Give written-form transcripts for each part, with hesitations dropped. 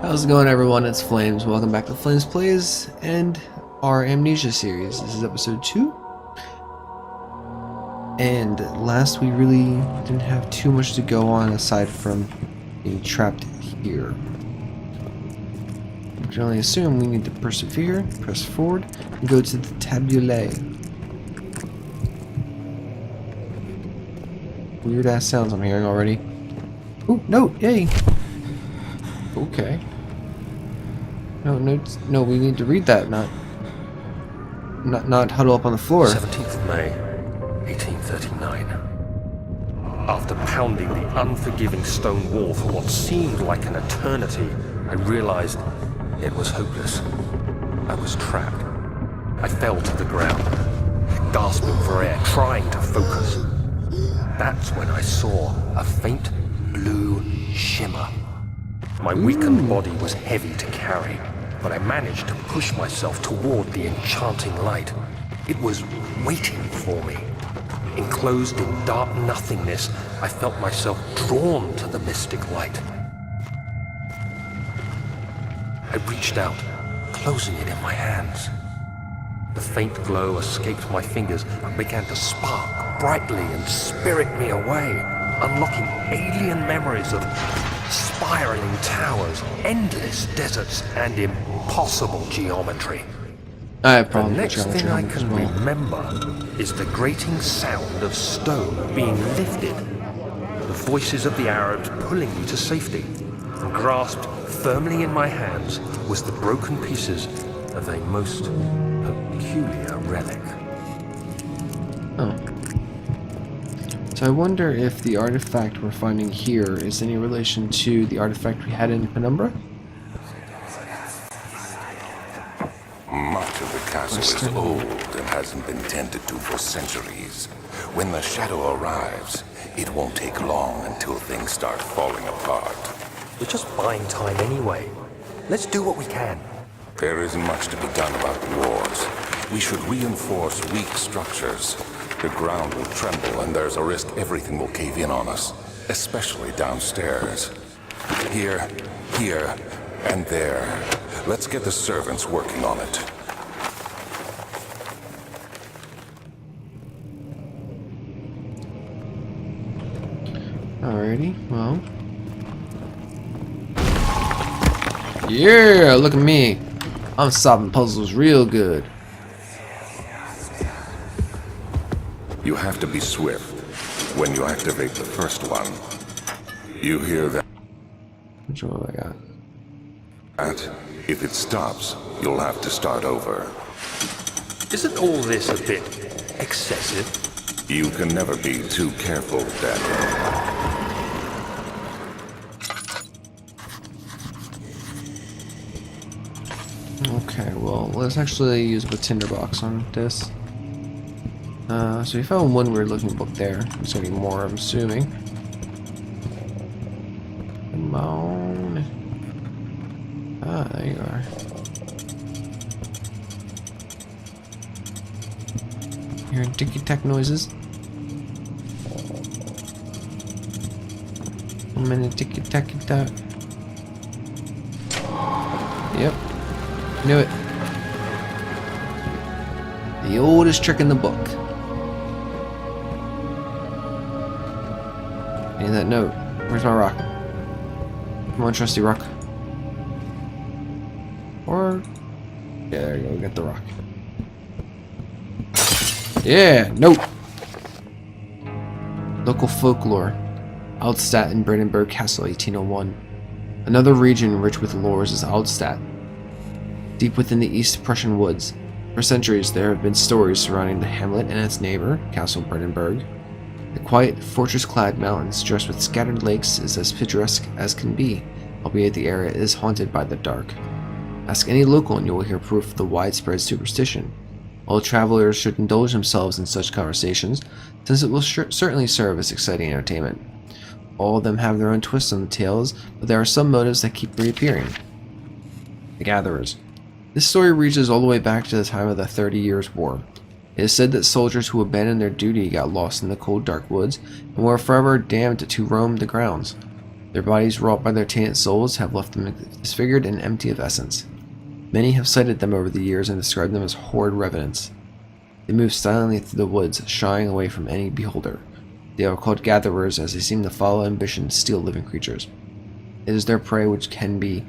How's it going, everyone? It's Flames. Welcome back to Flames Plays and our Amnesia series. This is episode 2. And last we really didn't have too much to go on aside from being trapped here. I can only assume we need to persevere, press forward, and go to the tabulae. Weird ass sounds I'm hearing already. Oh, no, yay! Okay. No, we need to read that, not huddle up on the floor. 17th of May, 1839. After pounding the unforgiving stone wall for what seemed like an eternity, I realized it was hopeless. I was trapped. I fell to the ground, gasping for air, trying to focus. That's when I saw a faint blue shimmer. My weakened body was heavy to carry, but I managed to push myself toward the enchanting light. It was waiting for me. Enclosed in dark nothingness, I felt myself drawn to the mystic light. I reached out, closing it in my hands. The faint glow escaped my fingers and began to spark brightly and spirit me away, unlocking alien memories of spiraling towers, endless deserts, and impossible geometry. I have problems The with next thing I geometry can as well. remember is the grating sound of stone being lifted, the voices of the Arabs pulling me to safety, and grasped firmly in my hands was the broken pieces of a most peculiar relic. Oh. So I wonder if the artifact we're finding here is any relation to the artifact we had in Penumbra? Much of the castle is old and hasn't been tended to for centuries. When the shadow arrives, it won't take long until things start falling apart. We're just buying time anyway. Let's do what we can. There isn't much to be done about the wars. We should reinforce weak structures. The ground will tremble and there's a risk everything will cave in on us, especially downstairs. Here, and there. Let's get the servants working on it. Alrighty, well. Yeah, look at me. I'm solving puzzles real good. You have to be swift when you activate the first one. You hear that? Which one have I got? If it stops, you'll have to start over. Isn't all this a bit excessive? You can never be too careful, Daniel. Okay, well, let's actually use the tinderbox on this. So we found one weird looking book there. There's gonna be more, I'm assuming. Come on. Ah, there you are. Hearing ticky-tack noises. 1 minute ticky-tacky-tack. Yep. Knew it. The oldest trick in the book. Need that note. Where's my rock? Come on, trusty rock. Or... yeah, there you go. Get the rock. Yeah! Note! Local folklore. Altstadt in Brandenburg Castle, 1801. Another region rich with lores is Altstadt. Deep within the East Prussian woods. For centuries, there have been stories surrounding the hamlet and its neighbor, Castle Brandenburg. The quiet, fortress-clad mountains dressed with scattered lakes is as picturesque as can be, albeit the area is haunted by the dark. Ask any local and you will hear proof of the widespread superstition. All travelers should indulge themselves in such conversations, since it will certainly serve as exciting entertainment. All of them have their own twists on the tales, but there are some motives that keep reappearing. The Gatherers. This story reaches all the way back to the time of the 30 Years' War. It is said that soldiers who abandoned their duty got lost in the cold dark woods and were forever damned to roam the grounds. Their bodies, wrought by their tainted souls, have left them disfigured and empty of essence. Many have cited them over the years and described them as horrid revenants. They move silently through the woods, shying away from any beholder. They are called gatherers, as they seem to follow ambition to steal living creatures. It is their prey which can be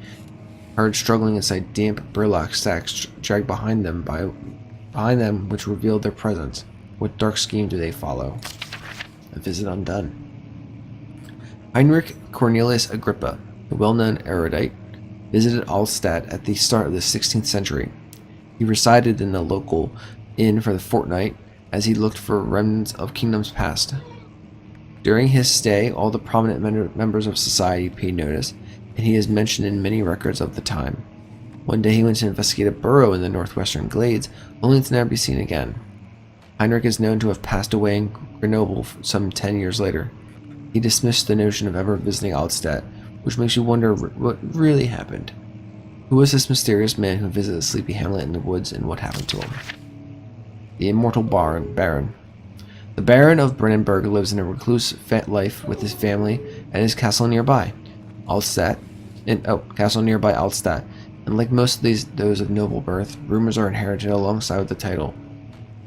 heard struggling inside damp burlap sacks dragged behind them, which reveal their presence. What dark scheme do they follow? A visit undone. Heinrich Cornelius Agrippa, the well-known erudite, visited Altstadt at the start of the 16th century. He resided in the local inn for the fortnight as he looked for remnants of kingdoms past. During his stay, all the prominent members of society paid notice, and he is mentioned in many records of the time. One day he went to investigate a burrow in the northwestern glades, only to never be seen again. Heinrich is known to have passed away in Grenoble some 10 years later. He dismissed the notion of ever visiting Altstadt, which makes you wonder what really happened. Who was this mysterious man who visited the sleepy hamlet in the woods, and what happened to him? The immortal Baron. The Baron of Brandenburg lives in a recluse life with his family and his castle nearby, Altstadt. And like most of those of noble birth, rumors are inherited alongside with the title.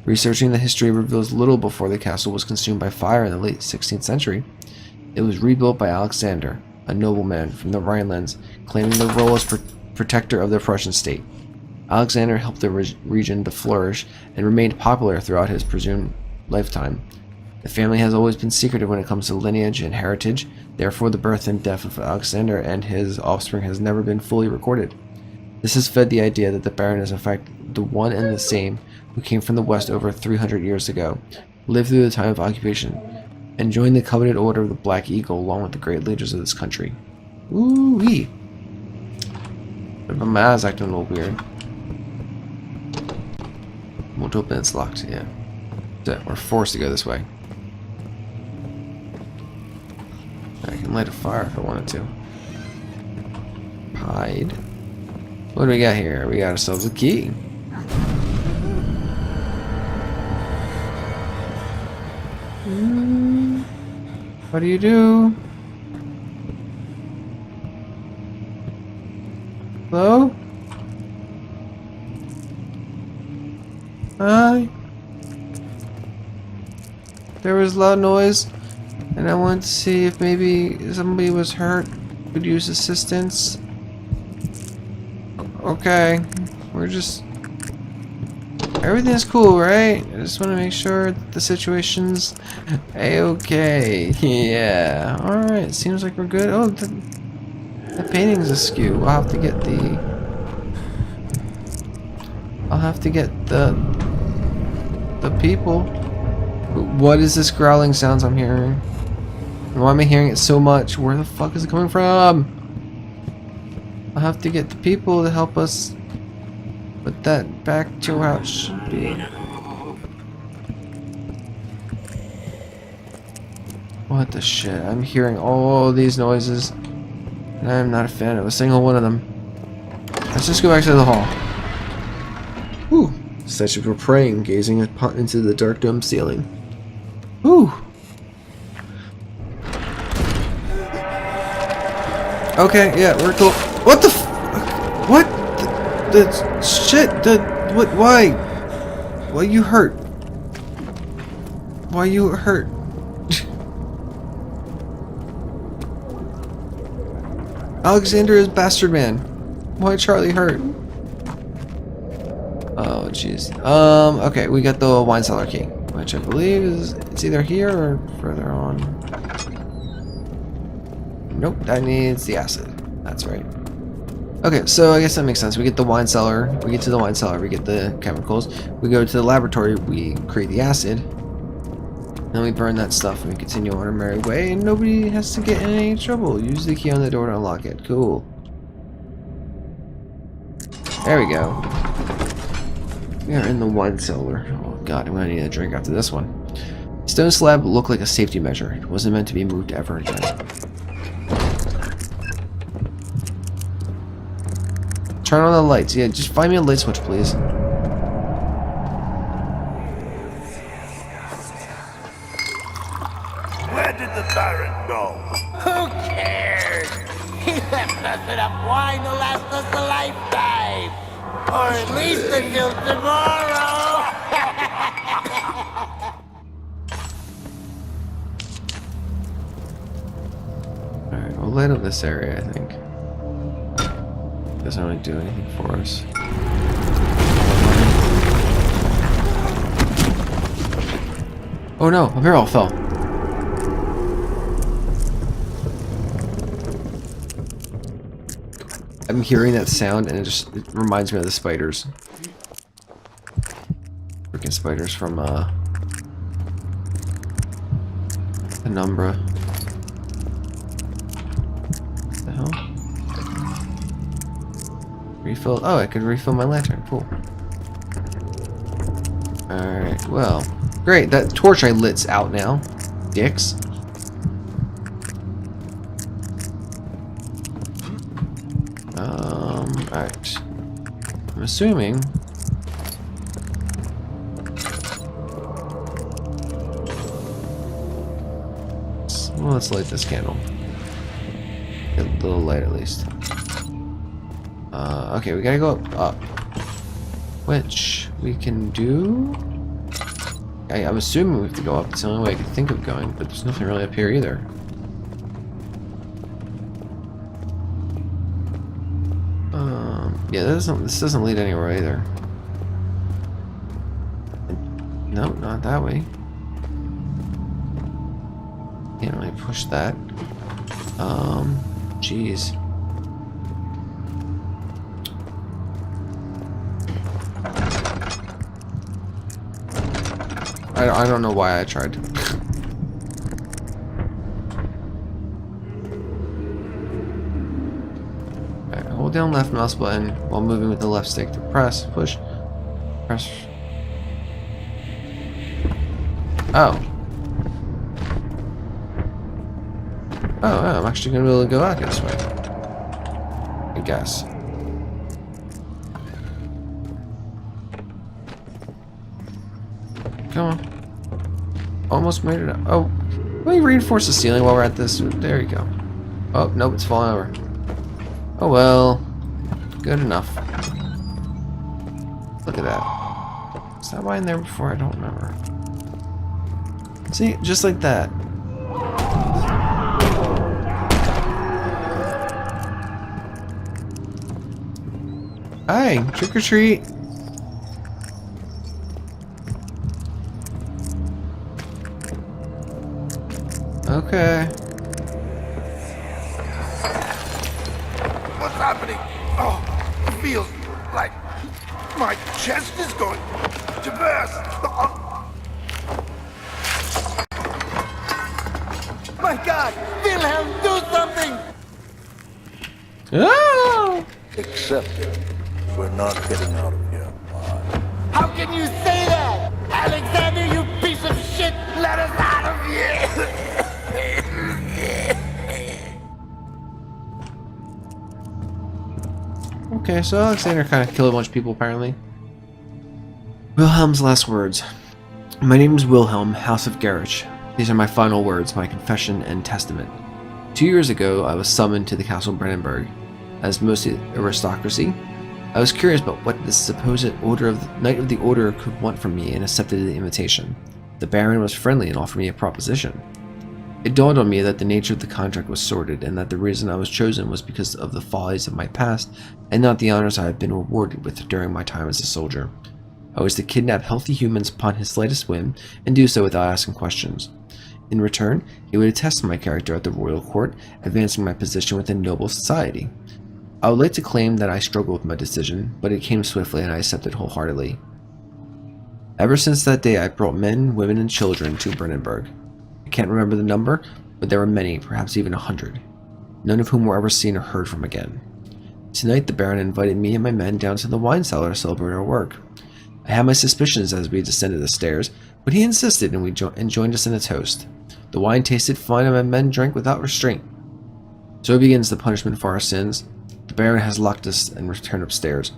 Researching the history reveals little before the castle was consumed by fire in the late 16th century. It was rebuilt by Alexander, a nobleman from the Rhinelands, claiming the role as protector of the Prussian state. Alexander helped the region to flourish and remained popular throughout his presumed lifetime. The family has always been secretive when it comes to lineage and heritage, therefore the birth and death of Alexander and his offspring has never been fully recorded. This has fed the idea that the Baron is in fact the one and the same who came from the west over 300 years ago, lived through the time of occupation, and joined the coveted Order of the Black Eagle along with the great leaders of this country. Ooh-wee! But my eyes acting a little weird. Won't open, it's locked, yeah. So we're forced to go this way. I can light a fire if I wanted to. Hide. What do we got here? We got ourselves a key. What do you do? Hello? Hi? There was loud noise, and I wanted to see if maybe somebody was hurt, could use assistance. Okay, we're just... Everything's cool, right? I just want to make sure that the situation's a-okay. Yeah, alright, seems like we're good. Oh, the painting's askew. I'll have to get the people. What is this growling sounds I'm hearing? Why am I hearing it so much? Where the fuck is it coming from? I'll have to get the people to help us put that back to how it should be. What the shit? I'm hearing all these noises, and I'm not a fan of a single one of them. Let's just go back to the hall. Whew. Statues were praying, gazing into the dark dome ceiling. Whew. Okay, yeah, we're cool. What the f- What? The shit, what, why? Why you hurt? Why you hurt? Alexander is bastard man. Why Charlie hurt? Oh, jeez. Okay, we got the wine cellar key, which I believe it's either here or further on. Nope, that needs the acid. That's right. Okay, so I guess that makes sense. We get the wine cellar, we get to the wine cellar, we get the chemicals, we go to the laboratory, we create the acid, then we burn that stuff and we continue on our merry way, and nobody has to get in any trouble. Use the key on the door to unlock it. Cool. There we go. We are in the wine cellar. Oh god, I'm gonna need a drink after this one. Stone slab looked like a safety measure. It wasn't meant to be moved ever again. Turn on the lights. Yeah, just find me a light switch, please. Where did the Baron go? Who cares? wine will last us a lifetime. Or at least until tomorrow. Alright, we'll light up this area, I think. Doesn't really do anything for us. Oh no, a barrel fell. I'm hearing that sound and it reminds me of the spiders. Freaking spiders from Penumbra. What the hell? Refill. Oh, I could refill my lantern. Cool. Alright, well. Great, that torch I lit's out now. Dicks. Alright. I'm assuming. Well, let's light this candle. Get a little light at least. Okay, we gotta go up. Which we can do. I'm assuming we have to go up. It's the only way I can think of going, but there's nothing really up here either. Yeah, this doesn't lead anywhere either. No, not that way. Can't really push that. Jeez. I don't know why I tried. Alright, hold down left mouse button while moving with the left stick to press, push, press. Oh. Oh, I'm actually gonna be able to go out this way. I guess. Come on. Almost made it up. Oh, let me reinforce the ceiling while we're at this. There you go. Oh, nope, it's falling over. Oh well. Good enough. Look at that. Was that why in there before? I don't remember. See, just like that. Hi, trick or treat. Okay. What's happening? Oh, it feels like my chest is going to burst. My God, Wilhelm, do something! Oh! Accept it. We're not getting out of here. How can you say that? Alexander, you piece of shit! Let us out of here! Okay, so Alexander kind of killed a bunch of people, apparently. Wilhelm's last words. My name is Wilhelm, House of Gerich. These are my final words, my confession and testament. 2 years ago, I was summoned to the Castle Brandenburg. As most aristocracy, I was curious about what this supposed Knight of the Order could want from me and accepted the invitation. The Baron was friendly and offered me a proposition. It dawned on me that the nature of the contract was sordid, and that the reason I was chosen was because of the follies of my past, and not the honors I had been rewarded with during my time as a soldier. I was to kidnap healthy humans upon his slightest whim, and do so without asking questions. In return, he would attest my character at the royal court, advancing my position within noble society. I would like to claim that I struggled with my decision, but it came swiftly and I accepted wholeheartedly. Ever since that day, I brought men, women, and children to Brandenburg. I can't remember the number, but there were many, perhaps even 100, none of whom were ever seen or heard from again. Tonight, the Baron invited me and my men down to the wine cellar to celebrate our work. I had my suspicions as we descended the stairs, but he insisted and joined us in a toast. The wine tasted fine and my men drank without restraint. So begins the punishment for our sins. The Baron has locked us and returned upstairs.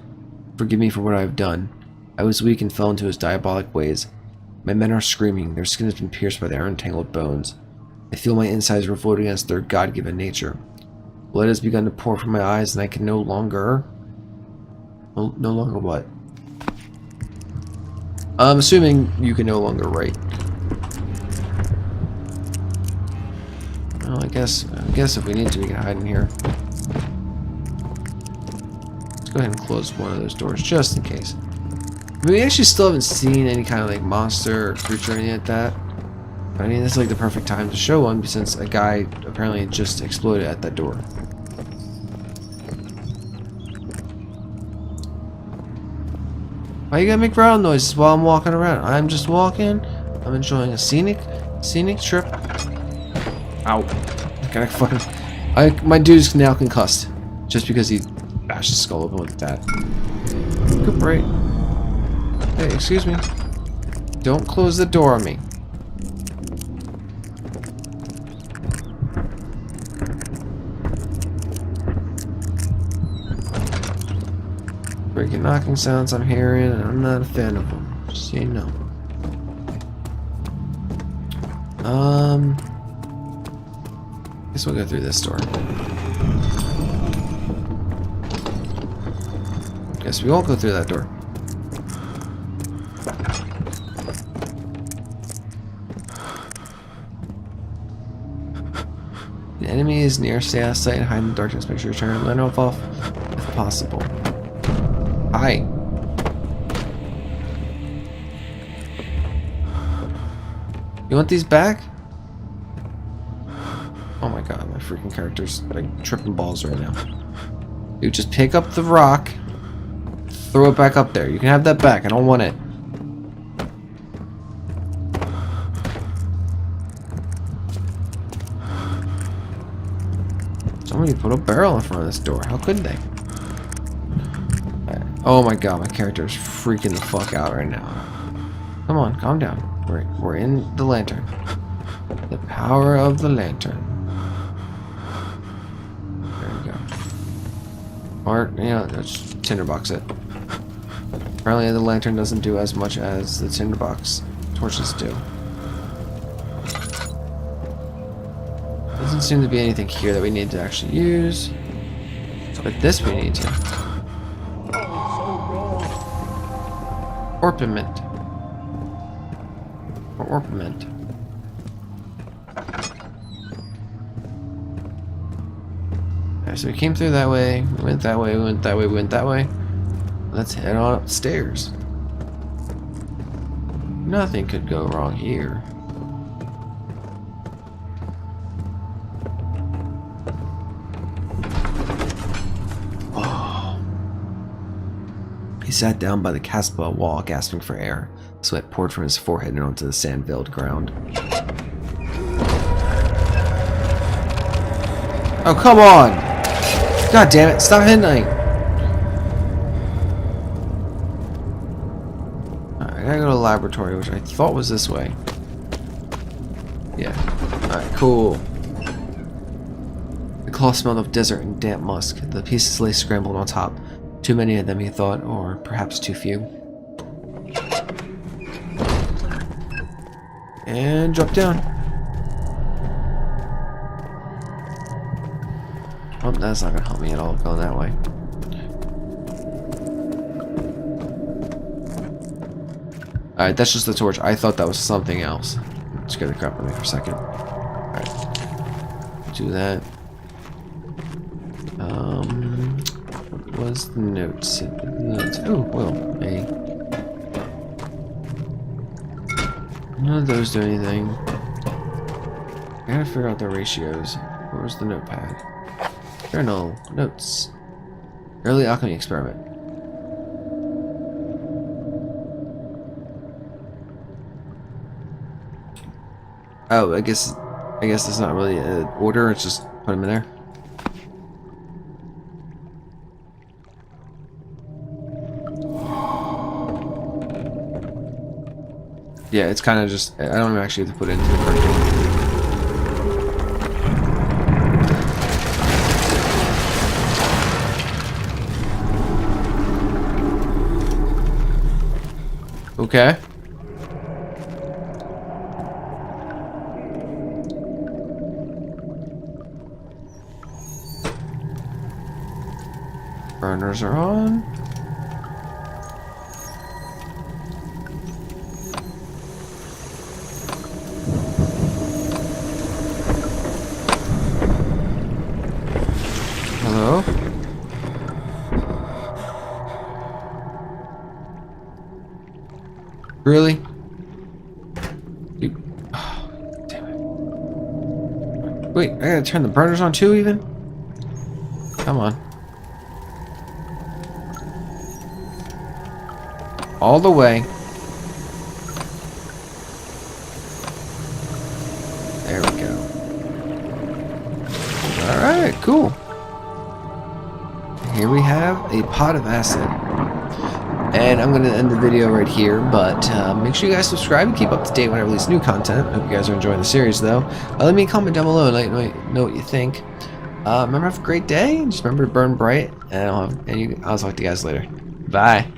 Forgive me for what I have done. I was weak and fell into his diabolic ways. My men are screaming, their skin has been pierced by their untangled bones. I feel my insides revolt against their God-given nature. Blood has begun to pour from my eyes, and I can no longer... No longer what? I'm assuming you can no longer write. Well, I guess if we need to, we can hide in here. Let's go ahead and close one of those doors, just in case. We actually still haven't seen any kind of like monster or creature or anything like that. But I mean, this is like the perfect time to show one, since a guy apparently just exploded at that door. Why you gotta make round noises while I'm walking around? I'm just walking. I'm enjoying a scenic trip. Ow! Gotta fucking. My dude's now concussed, just because he bashed his skull open like that. Recuperate. Hey, excuse me. Don't close the door on me. Breaking knocking sounds I'm hearing, and I'm not a fan of them. Just so you know. Guess we'll go through this door. Guess we won't go through that door. The enemy is near. Stay out of sight and hide in the darkness. Make sure you turn the lamp off if possible. Hi. You want these back? Oh my god, my freaking character's like tripping balls right now. You just pick up the rock, throw it back up there. You can have that back. I don't want it. Somebody put a barrel in front of this door. How could they? Oh my god, my character is freaking the fuck out right now. Come on, calm down. We're in the lantern. The power of the lantern. There we go. Or, you know, let's tinderbox it. Apparently the lantern doesn't do as much as the tinderbox torches do. Doesn't seem to be anything here that we need to actually use. But this we need to. Orpiment. Or orpiment. Alright, so we came through that way, we went that way, we went that way, we went that way. Let's head on upstairs. Nothing could go wrong here. He sat down by the Casbah wall, gasping for air. Sweat poured from his forehead and onto the sand-filled ground. Oh, come on! God damn it, stop hitting! Alright, I gotta go to the laboratory, which I thought was this way. Yeah. Alright, cool. The cloth smelled of desert and damp musk. The pieces lay scrambled on top. Too many of them, he thought, or perhaps too few. And drop down. Oh, that's not gonna help me at all going that way. Alright, that's just the torch. I thought that was something else. Scared the crap out of me for a second. Alright. Do that. What was the notes? Oh, well, none of those do anything. I gotta figure out the ratios. Where's the notepad? Journal. Notes. Early alchemy experiment. Oh, I guess it's not really an order, it's just put them in there. Yeah, it's kind of just, I don't actually have to put it into the curriculum. Okay. Burners are on. Hello? Really? You... Oh, damn it. Wait, I gotta turn the burners on too, even? Come on. All the way. There we go. Alright, cool. Here we have a pot of acid. And I'm going to end the video right here, but make sure you guys subscribe and keep up to date when I release new content. Hope you guys are enjoying the series, though. Let me a comment down below and let me know what you think. Remember, have a great day. Just remember to burn bright, and I'll talk to you guys later. Bye.